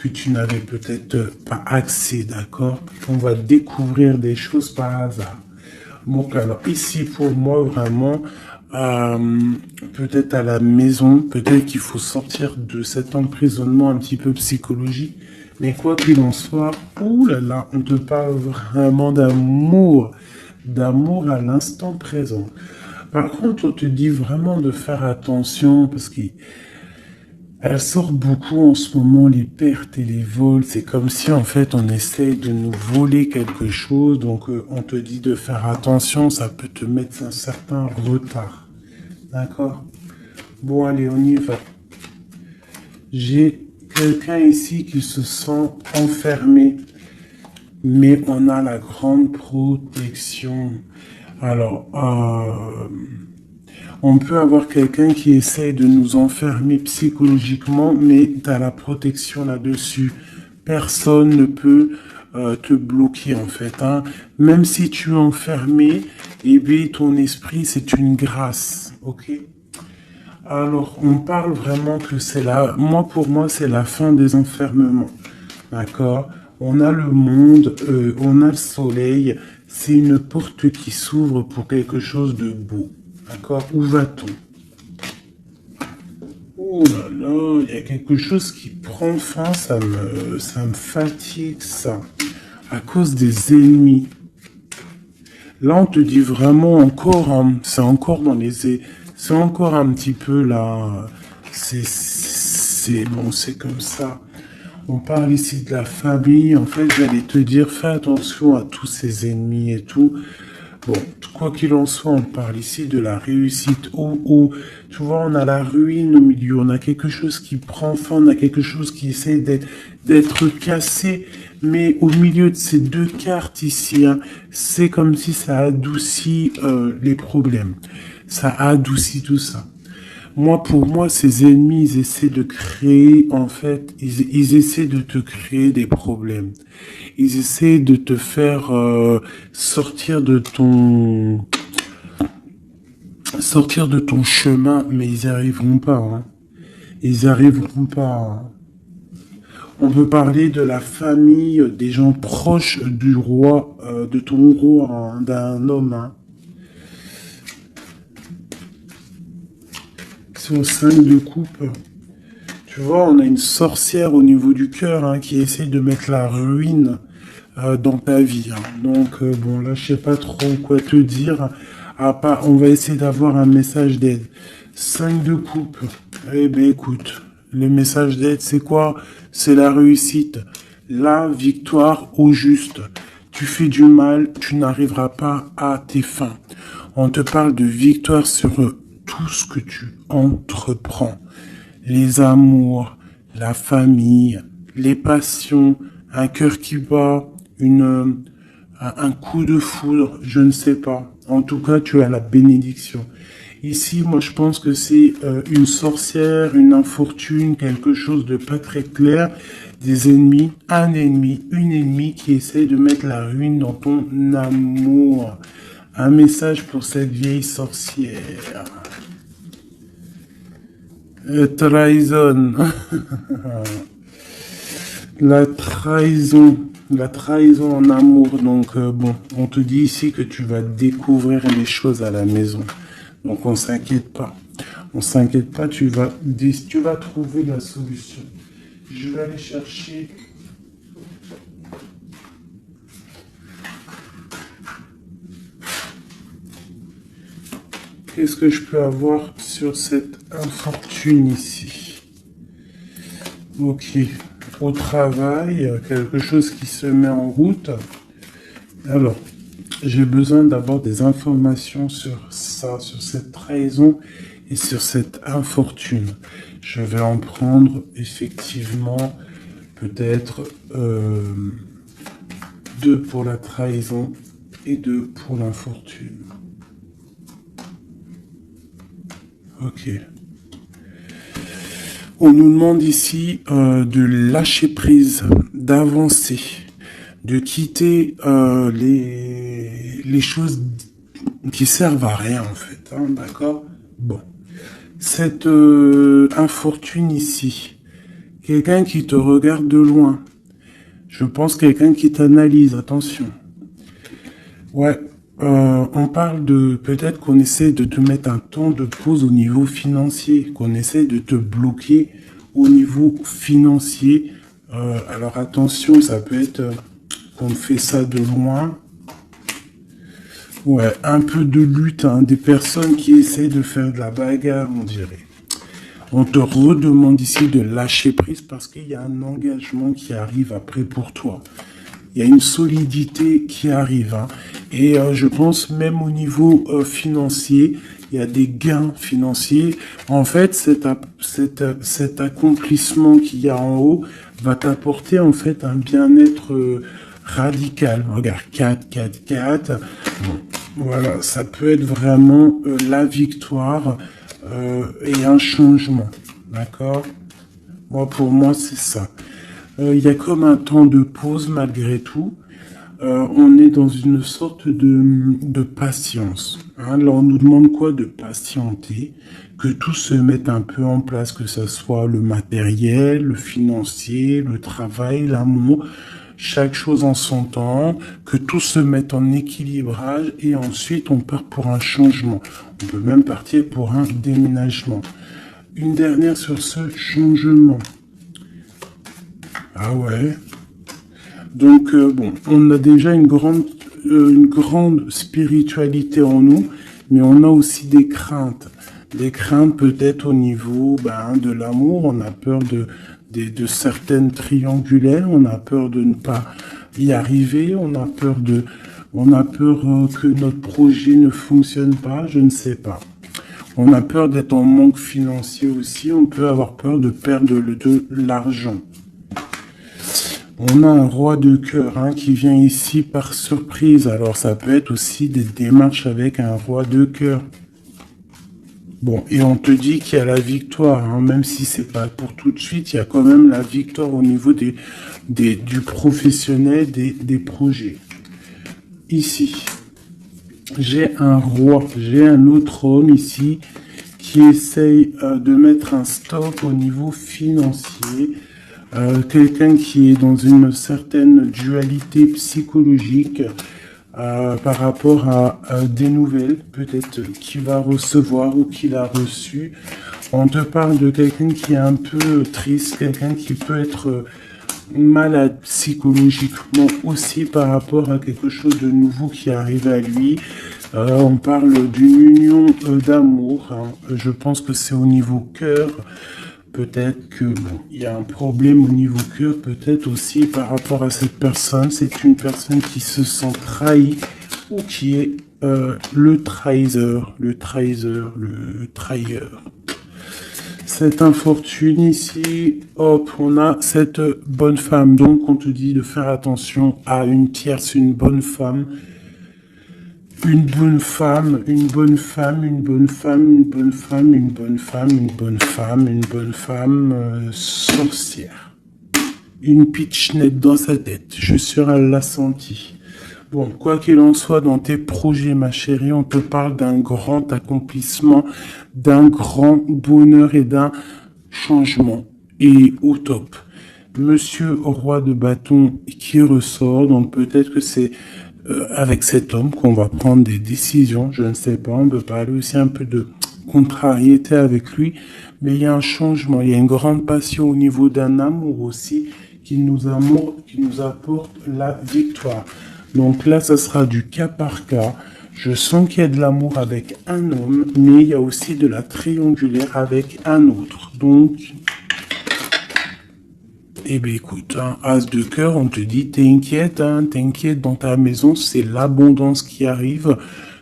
que tu n'avais peut-être pas accès, d'accord? On va découvrir des choses par hasard. Donc alors ici pour moi vraiment, peut-être à la maison, peut-être qu'il faut sortir de cet emprisonnement un petit peu psychologique, mais quoi qu'il en soit, ouh là là, on te parle vraiment d'amour, d'amour à l'instant présent. Par contre, on te dit vraiment de faire attention parce qu'elle sort beaucoup en ce moment, les pertes et les vols. C'est comme si en fait on essaye de nous voler quelque chose. Donc on te dit de faire attention, ça peut te mettre un certain retard. D'accord? Bon, allez, on y va. J'ai quelqu'un ici qui se sent enfermé, mais on a la grande protection. Alors, on peut avoir quelqu'un qui essaye de nous enfermer psychologiquement, mais tu as la protection là-dessus. Personne ne peut te bloquer en fait. Hein. Même si tu es enfermé, eh bien, ton esprit, c'est une grâce. Ok? Alors, on parle vraiment que c'est la... Moi, pour moi, c'est la fin des enfermements. D'accord? On a le monde, on a le soleil. C'est une porte qui s'ouvre pour quelque chose de beau. D'accord? Où va-t-on? Oh là là, il y a quelque chose qui prend fin, ça me fatigue, ça. À cause des ennemis. Là, on te dit vraiment encore, hein, c'est encore dans les... C'est encore un petit peu là... C'est bon, c'est comme ça. On parle ici de la famille. En fait, j'allais te dire, fais attention à tous ces ennemis et tout. Bon, quoi qu'il en soit, on parle ici de la réussite. Tu vois, on a la ruine au milieu. On a quelque chose qui prend fin. On a quelque chose qui essaie d'être cassé. Mais au milieu de ces deux cartes ici, hein, c'est comme si ça adoucit les problèmes. Ça adoucit tout ça. Moi, pour moi, ces ennemis, ils essaient de créer, en fait, ils essaient de te créer des problèmes. Ils essaient de te faire sortir de ton chemin, mais ils n'y arriveront pas. Hein. Ils n'y arriveront pas. Hein. On peut parler de la famille, des gens proches du roi, de ton roi, hein, d'un homme. Hein. C'est au 5 de coupe. Tu vois, on a une sorcière au niveau du cœur hein, qui essaie de mettre la ruine dans ta vie. Hein. Donc, bon, là, je sais pas trop quoi te dire. À part, on va essayer d'avoir un message d'aide. 5 de coupe. Eh ben, écoute, le message d'aide, c'est quoi? C'est la réussite. La victoire au juste. Tu fais du mal, tu n'arriveras pas à tes fins. On te parle de victoire sur tout ce que tu entreprends. Les amours, la famille, les passions, un cœur qui bat, un coup de foudre, je ne sais pas. En tout cas, tu as la bénédiction. Ici, moi, je pense que c'est une sorcière, une infortune, quelque chose de pas très clair, des ennemis, un ennemi, une ennemie qui essaie de mettre la ruine dans ton amour. Un message pour cette vieille sorcière. Trahison. La trahison en amour. Donc, bon, on te dit ici que tu vas découvrir les choses à la maison. Donc, on s'inquiète pas. On s'inquiète pas, tu vas trouver la solution. Je vais aller chercher... Qu'est-ce que je peux avoir sur cette infortune ici? Ok. Au travail, quelque chose qui se met en route. Alors, j'ai besoin d'avoir des informations sur ça, sur cette trahison et sur cette infortune. Je vais en prendre effectivement peut-être 2 pour la trahison et 2 pour l'infortune. Ok. On nous demande ici de lâcher prise, d'avancer, de quitter les choses qui servent à rien en fait. Hein, d'accord? Bon. Cette infortune ici, quelqu'un qui te regarde de loin. Je pense quelqu'un qui t'analyse, attention. Ouais. On parle de peut-être qu'on essaie de te mettre un temps de pause au niveau financier, qu'on essaie de te bloquer au niveau financier. Alors attention, ça peut être qu'on fait ça de loin. Ouais, un peu de lutte, hein, des personnes qui essaient de faire de la bagarre, on dirait. On te redemande ici de lâcher prise parce qu'il y a un engagement qui arrive après pour toi. Il y a une solidité qui arrive, hein. Et je pense même au niveau financier, il y a des gains financiers. En fait, cet accomplissement qu'il y a en haut va t'apporter en fait un bien-être radical. Regarde, 4, 4, 4. Bon, voilà, ça peut être vraiment la victoire et un changement. D'accord? Moi, pour moi, c'est ça. Il y a comme un temps de pause malgré tout. On est dans une sorte de patience. Hein. Là, on nous demande quoi? De patienter, que tout se mette un peu en place, que ce soit le matériel, le financier, le travail, l'amour, chaque chose en son temps, que tout se mette en équilibrage et ensuite on part pour un changement. On peut même partir pour un déménagement. Une dernière sur ce changement. Ah ouais. Donc bon, on a déjà une grande spiritualité en nous, mais on a aussi des craintes. Des craintes peut-être au niveau de l'amour. On a peur de certaines triangulaires. On a peur de ne pas y arriver. On a peur que notre projet ne fonctionne pas. Je ne sais pas. On a peur d'être en manque financier aussi. On peut avoir peur de perdre de l'argent. On a un roi de cœur qui vient ici par surprise. Alors ça peut être aussi des démarches avec un roi de cœur. Bon, et on te dit qu'il y a la victoire, même si c'est pas pour tout de suite, il y a quand même la victoire au niveau du professionnel, des projets. Ici, j'ai un roi, j'ai un autre homme ici qui essaye de mettre un stop au niveau financier. Quelqu'un qui est dans une certaine dualité psychologique par rapport à des nouvelles, peut-être qu'il va recevoir ou qu'il a reçu. On te parle de quelqu'un qui est un peu triste, quelqu'un qui peut être malade psychologiquement aussi par rapport à quelque chose de nouveau qui arrive à lui. On parle d'une union d'amour. Je pense que c'est au niveau cœur. Peut-être que il y a un problème au niveau cœur, peut-être aussi par rapport à cette personne. C'est une personne qui se sent trahie ou qui est le trahisseur. Cette infortune ici, hop, on a cette bonne femme. Donc on te dit de faire attention à une tierce, une bonne femme. Une bonne femme, une bonne femme, une bonne femme, une bonne femme, une bonne femme, une bonne femme, une bonne femme sorcière. Une pitchnette dans sa tête, je suis sûr elle l'a senti. Bon, quoi qu'il en soit, dans tes projets, ma chérie, on te parle d'un grand accomplissement, d'un grand bonheur et d'un changement. Et au top. Monsieur roi de bâton qui ressort, donc peut-être que c'est avec cet homme qu'on va prendre des décisions, je ne sais pas, on peut parler aussi un peu de contrariété avec lui, mais il y a un changement, il y a une grande passion au niveau d'un amour aussi qui nous apporte la victoire. Donc là, ça sera du cas par cas. Je sens qu'il y a de l'amour avec un homme, mais il y a aussi de la triangulaire avec un autre. Donc, eh bien, écoute, as de cœur, on te dit, t'inquiète, t'inquiète, dans ta maison, c'est l'abondance qui arrive,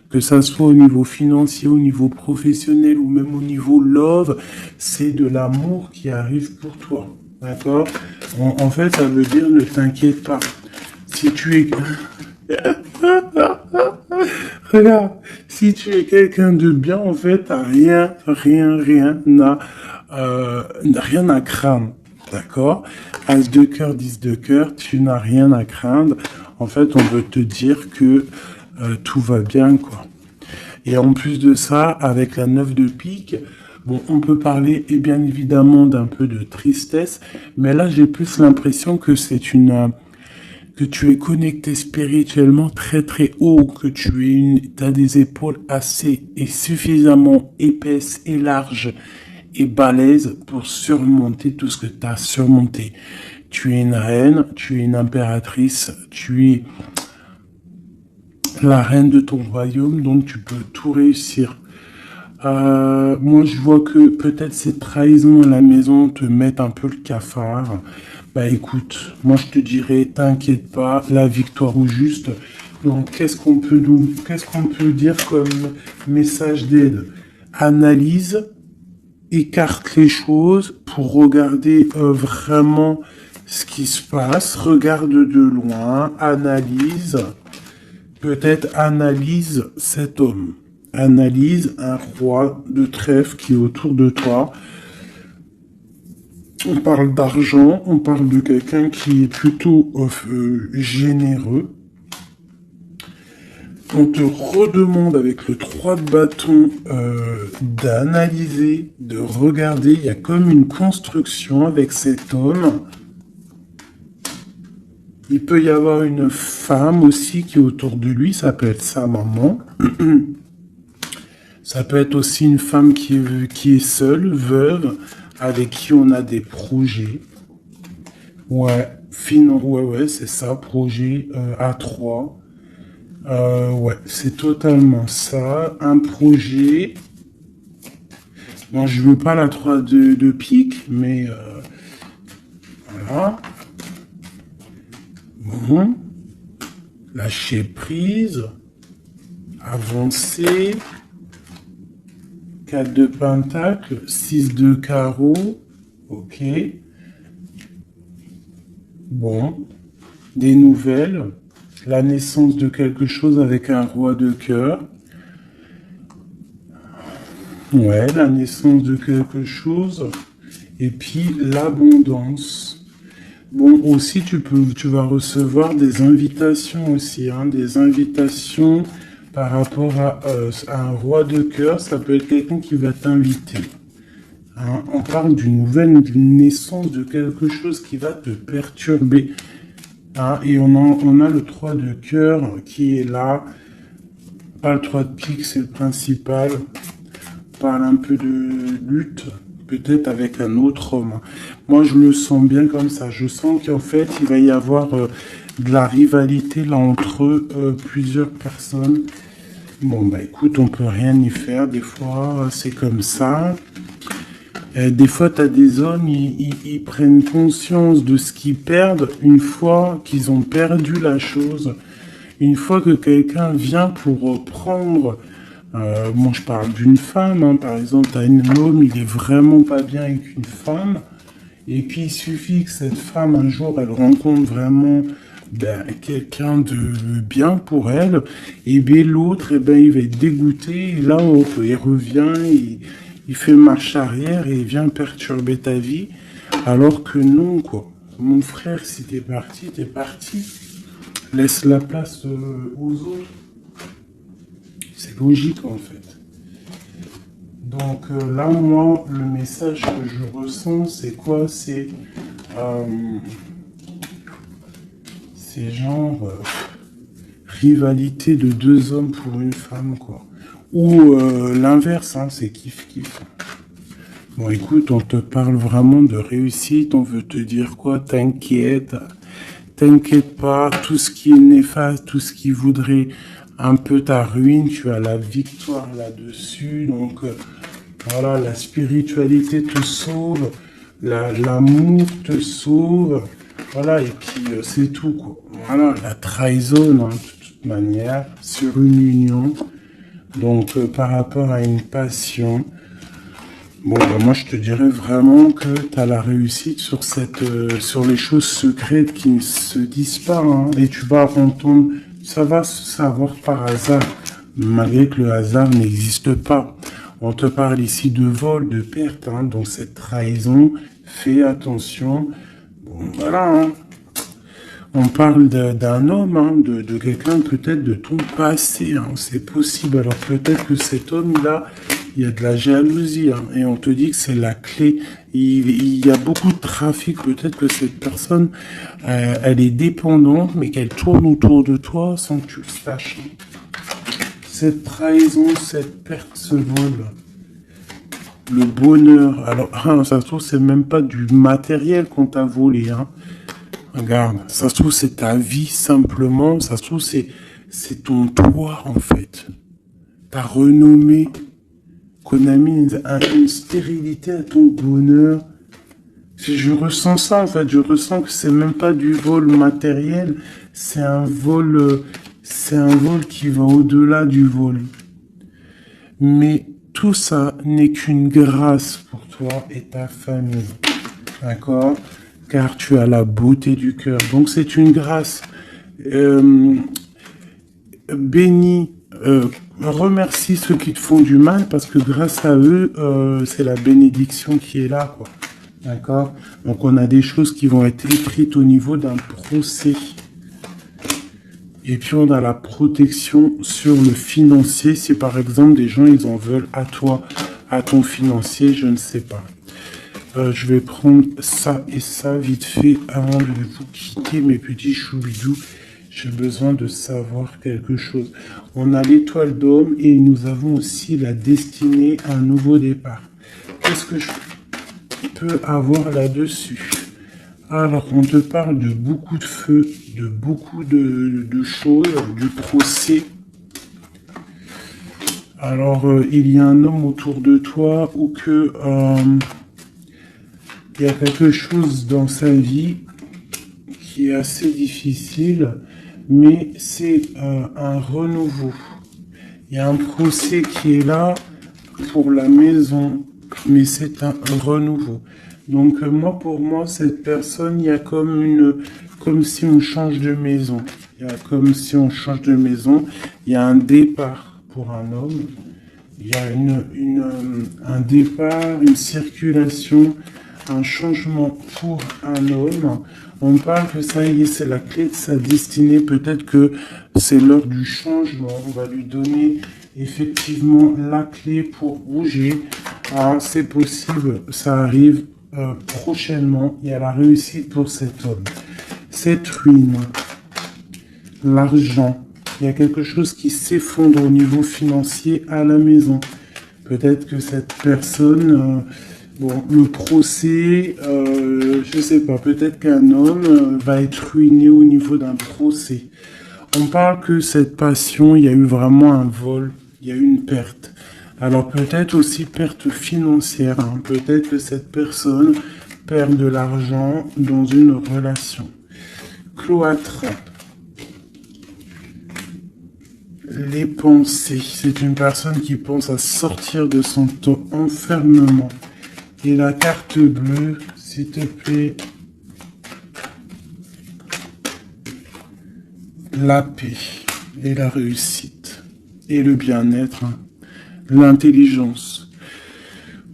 que ça soit au niveau financier, au niveau professionnel ou même au niveau love, c'est de l'amour qui arrive pour toi, d'accord? En fait, ça veut dire, ne t'inquiète pas. Si tu es... Regarde, si tu es quelqu'un de bien, en fait, t'as rien à craindre. D'accord? As de cœur, 10 de cœur, tu n'as rien à craindre. En fait, on veut te dire que tout va bien, quoi. Et en plus de ça, avec la 9 de pique, bon, on peut parler, et bien évidemment, d'un peu de tristesse, mais là, j'ai plus l'impression que que tu es connecté spirituellement très très haut, que t'as des épaules assez et suffisamment épaisses et larges et balèze pour surmonter tout ce que tu as surmonté. Tu es une reine, tu es une impératrice, tu es la reine de ton royaume, donc tu peux tout réussir. Moi, je vois que peut-être ces trahisons à la maison te mettent un peu le cafard. Bah écoute, moi je te dirais, t'inquiète pas, la victoire au juste. Donc, qu'est-ce qu'on peut dire comme message d'aide? Analyse, écarte les choses pour regarder vraiment ce qui se passe. Regarde de loin, analyse, peut-être analyse cet homme. Analyse un roi de trèfle qui est autour de toi. On parle d'argent, on parle de quelqu'un qui est plutôt généreux. On te redemande avec le 3 de bâton d'analyser, de regarder. Il y a comme une construction avec cet homme. Il peut y avoir une femme aussi qui est autour de lui, ça peut être sa maman. Ça peut être aussi une femme qui est seule, veuve, avec qui on a des projets. Ouais, ouais, c'est ça, projet A3. Ouais, c'est totalement ça. Un projet. Bon, je veux pas la 3 de pique, mais voilà. Bon. Lâcher prise. Avancer. 4 de pentacle. 6 de carreau. Ok. Bon. Des nouvelles. La naissance de quelque chose avec un roi de cœur. Ouais, la naissance de quelque chose. Et puis l'abondance. Bon, aussi tu vas recevoir des invitations aussi, hein, des invitations par rapport à un roi de cœur. Ça peut être quelqu'un qui va t'inviter. Hein, on parle d'une nouvelle naissance de quelque chose qui va te perturber. Ah, et on a le 3 de cœur qui est là. Pas le 3 de pique, c'est le principal. On parle un peu de lutte, peut-être avec un autre homme. Moi, je le sens bien comme ça. Je sens qu'en fait, il va y avoir de la rivalité là entre plusieurs personnes. Bon, bah écoute, on peut rien y faire. Des fois, c'est comme ça. Des fois, tu as des hommes, ils prennent conscience de ce qu'ils perdent une fois qu'ils ont perdu la chose. Une fois que quelqu'un vient pour prendre... moi, je parle d'une femme, hein, par exemple, tu as un homme, il est vraiment pas bien avec une femme. Et puis, il suffit que cette femme, un jour, elle rencontre vraiment quelqu'un de bien pour elle. Et bien, l'autre, il va être dégoûté. Et là, hop, il revient, il fait marche arrière et il vient perturber ta vie, alors que non, quoi. Mon frère, si t'es parti, t'es parti. Laisse la place aux autres. C'est logique, en fait. Donc là, moi, le message que je ressens, c'est quoi? C'est genre rivalité de deux hommes pour une femme, quoi. Ou l'inverse, hein, c'est kiff-kiff. Bon, écoute, on te parle vraiment de réussite. On veut te dire quoi? T'inquiète. T'inquiète pas. Tout ce qui est néfaste, tout ce qui voudrait un peu ta ruine, tu as la victoire là-dessus. Donc, voilà, la spiritualité te sauve. L'amour te sauve. Voilà, et puis c'est tout, quoi. Voilà, la trahison, hein, de toute manière, sur une union. Donc, par rapport à une passion, bon, moi, je te dirais vraiment que tu as la réussite sur sur les choses secrètes qui ne se disent pas, hein, et tu vas entendre, ça va se savoir par hasard, malgré que le hasard n'existe pas. On te parle ici de vol, de perte, hein, donc cette trahison, fais attention. Bon, voilà, hein. On parle d'un homme, hein, de quelqu'un peut-être de ton passé, hein, c'est possible. Alors peut-être que cet homme-là, il y a de la jalousie, hein, et on te dit que c'est la clé. Il y a beaucoup de trafic, peut-être que cette personne, elle est dépendante, mais qu'elle tourne autour de toi sans que tu le saches. Cette trahison, cette perte, ce vol, le bonheur. Alors, hein, ça se trouve, c'est même pas du matériel qu'on t'a volé, hein. Regarde, ça se trouve c'est ta vie simplement, ça se trouve c'est c'est ton toit, en fait. Ta renommée, qu'on a mis une stérilité à ton bonheur. Je ressens ça, en fait. Je ressens que c'est même pas du vol matériel. C'est un vol qui va au-delà du vol. Mais tout ça n'est qu'une grâce pour toi et ta famille. D'accord? Car tu as la beauté du cœur. Donc c'est une grâce. Bénis, remercie ceux qui te font du mal parce que grâce à eux, c'est la bénédiction qui est là, quoi. D'accord? Donc on a des choses qui vont être écrites au niveau d'un procès. Et puis on a la protection sur le financier. Si par exemple des gens ils en veulent à toi, à ton financier, je ne sais pas. Je vais prendre ça et ça vite fait avant de vous quitter, mes petits choubidous. J'ai besoin de savoir quelque chose. On a l'étoile d'homme et nous avons aussi la destinée à un nouveau départ. Qu'est-ce que je peux avoir là-dessus? Alors, on te parle de beaucoup de feu, de beaucoup de choses, du procès. Alors, il y a un homme autour de toi ou que il y a quelque chose dans sa vie qui est assez difficile, mais c'est un renouveau. Il y a un procès qui est là pour la maison, mais c'est un renouveau. Donc moi, pour moi, cette personne, il y a comme si on change de maison. Il y a comme si on change de maison. Il y a un départ pour un homme. Il y a un départ, une circulation, un changement pour un homme. On parle que ça y est, c'est la clé de sa destinée. Peut-être que c'est l'heure du changement. On va lui donner effectivement la clé pour bouger. Ah, c'est possible, ça arrive prochainement. Il y a la réussite pour cet homme. Cette ruine, l'argent, il y a quelque chose qui s'effondre au niveau financier à la maison. Peut-être que cette personne, bon, le procès, je sais pas, peut-être qu'un homme va être ruiné au niveau d'un procès. On parle que cette passion, il y a eu vraiment un vol, il y a eu une perte. Alors peut-être aussi perte financière, hein. Peut-être que cette personne perd de l'argent dans une relation. Cloître. Les pensées. C'est une personne qui pense à sortir de son enfermement. Et la carte bleue, s'il te plaît. La paix et la réussite. Et le bien-être. Hein. L'intelligence.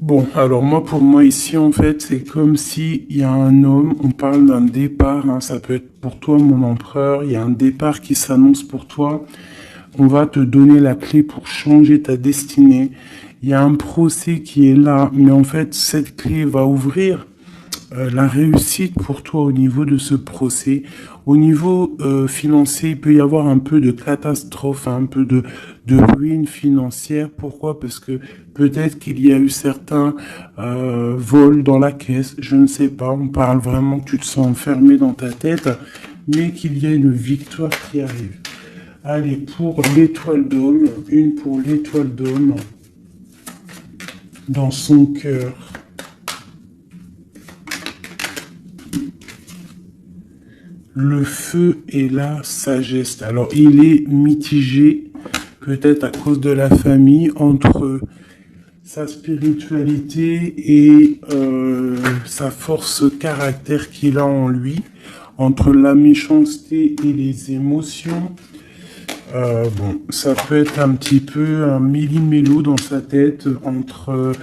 Bon, alors moi, pour moi ici, en fait, c'est comme si il y a un homme, on parle d'un départ, hein, ça peut être pour toi, mon empereur, il y a un départ qui s'annonce pour toi. On va te donner la clé pour changer ta destinée. Il y a un procès qui est là, mais en fait, cette clé va ouvrir la réussite pour toi au niveau de ce procès. Au niveau financier, il peut y avoir un peu de catastrophe, un peu de ruine financière. Pourquoi? Parce que peut-être qu'il y a eu certains vols dans la caisse, je ne sais pas. On parle vraiment que tu te sens enfermé dans ta tête, mais qu'il y a une victoire qui arrive. Allez, pour l'étoile d'homme, une pour l'étoile d'homme dans son cœur. Le feu et la sagesse. Alors, il est mitigé, peut-être à cause de la famille, entre sa spiritualité et sa force caractère qu'il a en lui, entre la méchanceté et les émotions. Bon, ça peut être un petit peu un méli-mélo dans sa tête entre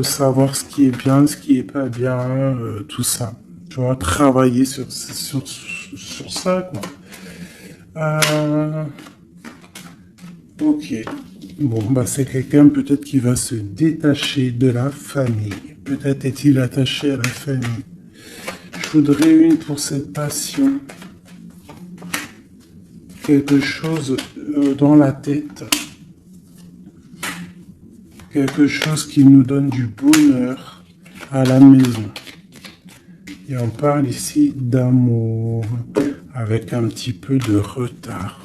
savoir ce qui est bien, ce qui est pas bien, tout ça. Tu vois, travailler sur ça, quoi. Ok. Bon, bah c'est quelqu'un peut-être qui va se détacher de la famille. Peut-être est-il attaché à la famille. Je voudrais une pour cette passion. Quelque chose dans la tête. Quelque chose qui nous donne du bonheur à la maison. Et on parle ici d'amour. avec un petit peu de retard.